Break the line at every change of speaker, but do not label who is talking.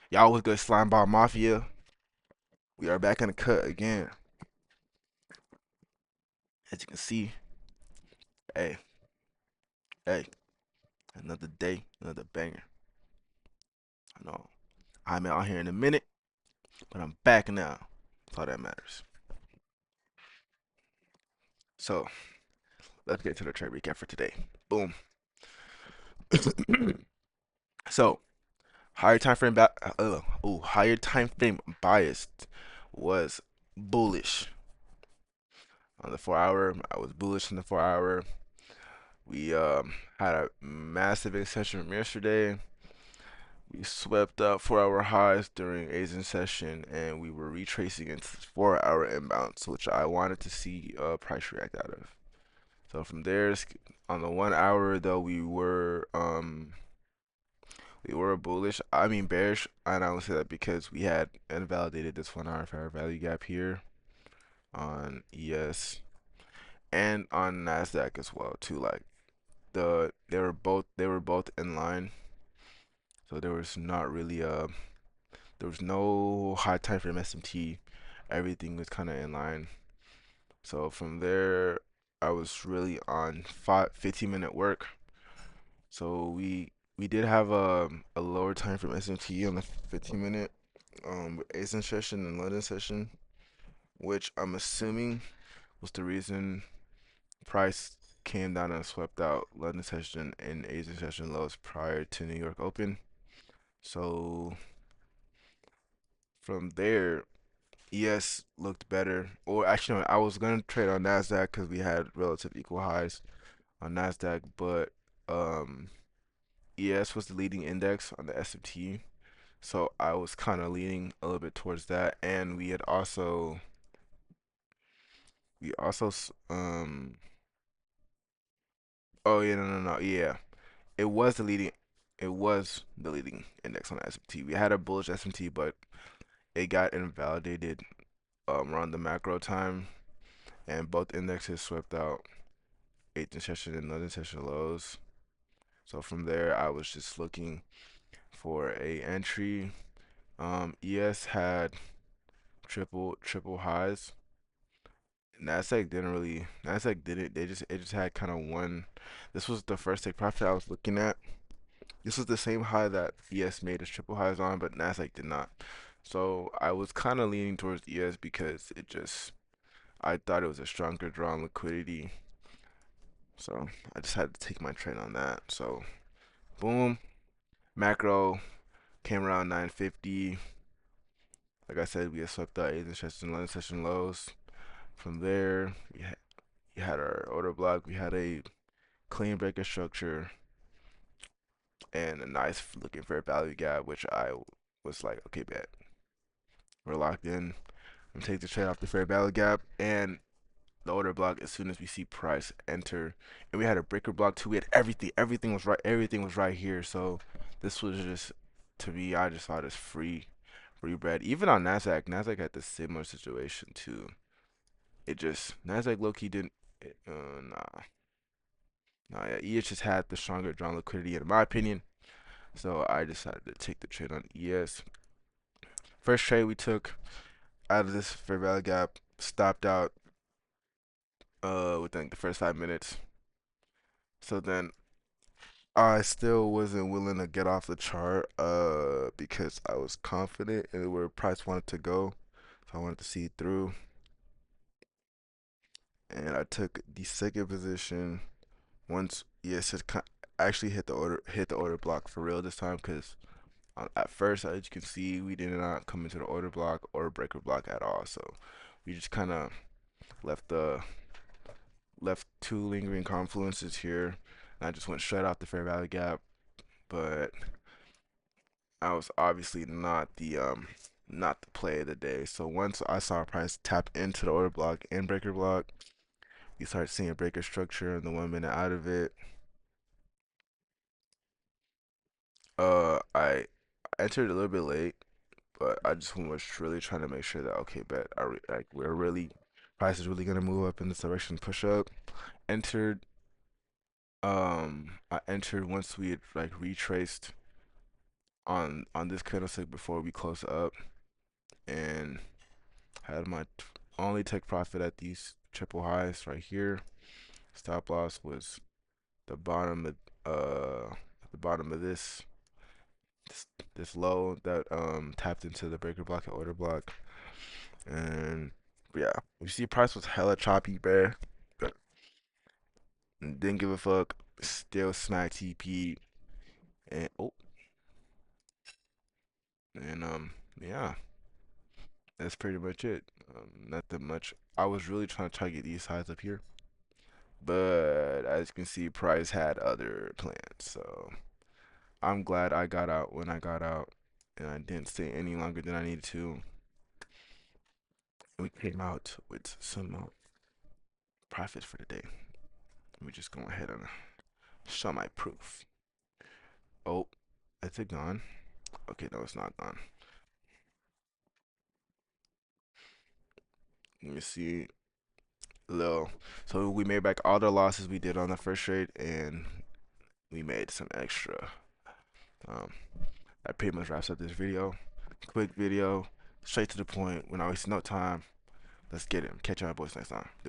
Y'all was good, Slime Ball Mafia. We are back in the cut again. As you can see, hey, hey, another day, another banger. I know I'm out here in a minute, but I'm back now. That's all that matters. So let's get to the trade recap for today. Boom. So higher time frame biased was bullish on the 4 hour. I was bullish on the 4 hour. We had a massive extension from yesterday. We swept up 4 hour highs during Asian session, and we were retracing into 4 hour inbounds, which I wanted to see price react out of. So from there, on the 1 hour though, we were bullish. I mean bearish, and I only say that because we had invalidated this 1 hour fair value gap here on ES and on Nasdaq as well too. Like they were both in line, so there was no high time frame SMT. Everything was kind of in line. So from there, I was really on 15-minute work. So we did have a lower time frame SMT on the 15-minute Asian session and London session, which I'm assuming was the reason price came down and swept out London session and Asian session lows prior to New York Open. So from there, ES looked better. Or actually, no, I was gonna trade on Nasdaq because we had relative equal highs on Nasdaq, but um, ES was the leading index on the S&P, so I was kind of leaning a little bit towards that. And we also oh yeah, no, yeah, it was the leading it was the leading index on the S&P. We had a bullish S&P, but it got invalidated around the macro time, and both indexes swept out 8th session and 11th session lows. So from there, I was just looking for a entry. ES had triple highs. Nasdaq didn't. It just had kind of one. This was the first take profit I was looking at. This was the same high that ES made its triple highs on, but Nasdaq did not. So I was kind of leaning towards ES because I thought it was a stronger draw on liquidity. So I just had to take my trade on that. So boom, macro came around 950. Like I said, we had swept out Asian session, London session lows. From there, we had our order block. We had a clean breaker structure and a nice looking fair value gap, which I was like, okay, bet we're locked in. I'm take the trade off the fair value gap and the order block as soon as we see price enter. And we had a breaker block too. We had everything. Everything was right. Everything was right here. So this was just, to me, I just saw this free bread. Even on Nasdaq had the similar situation too. It just Nasdaq low key didn't. Nah, nah. Yeah, ES just had the stronger drawn liquidity in my opinion. So I decided to take the trade on ES. First trade we took out of this fair value gap stopped out within the first 5 minutes. So then I still wasn't willing to get off the chart because I was confident in where price wanted to go. So I wanted to see it through. And I took the second position once yes it actually hit the order block for real this time because at first as you can see we did not come into the order block or breaker block at all, so we just kind of left the left two lingering confluences here, and I just went straight off the fair value gap. But I was obviously not the play of the day. So once I saw price tap into the order block and breaker block, you start seeing a breaker structure in the 1 minute out of it. I entered a little bit late, but I just was really trying to make sure that okay, bet like we're really price is really gonna move up in this direction, push up. Entered I entered once we had like retraced on this candlestick before we close up, and had my only take profit at these triple highs right here. Stop loss was the bottom of at the bottom of this, this low that tapped into the breaker block and order block. And yeah, you see price was hella choppy, bruh. But didn't give a fuck. Still smack TP. And oh, and yeah, that's pretty much it. Nothing much. I was really trying to target these highs up here, but as you can see, price had other plans. So I'm glad I got out when I got out, and I didn't stay any longer than I needed to. We came out with some profits for the day. Let me just go ahead and show my proof. Oh, is it gone? Okay, no, it's not gone. Let me see. Little. So we made back all the losses we did on the first trade, and we made some extra. Um, that pretty much wraps up this video. Quick video, straight to the point. We're not wasting no time. Let's get it. Catch y'all boys next time. Deuce.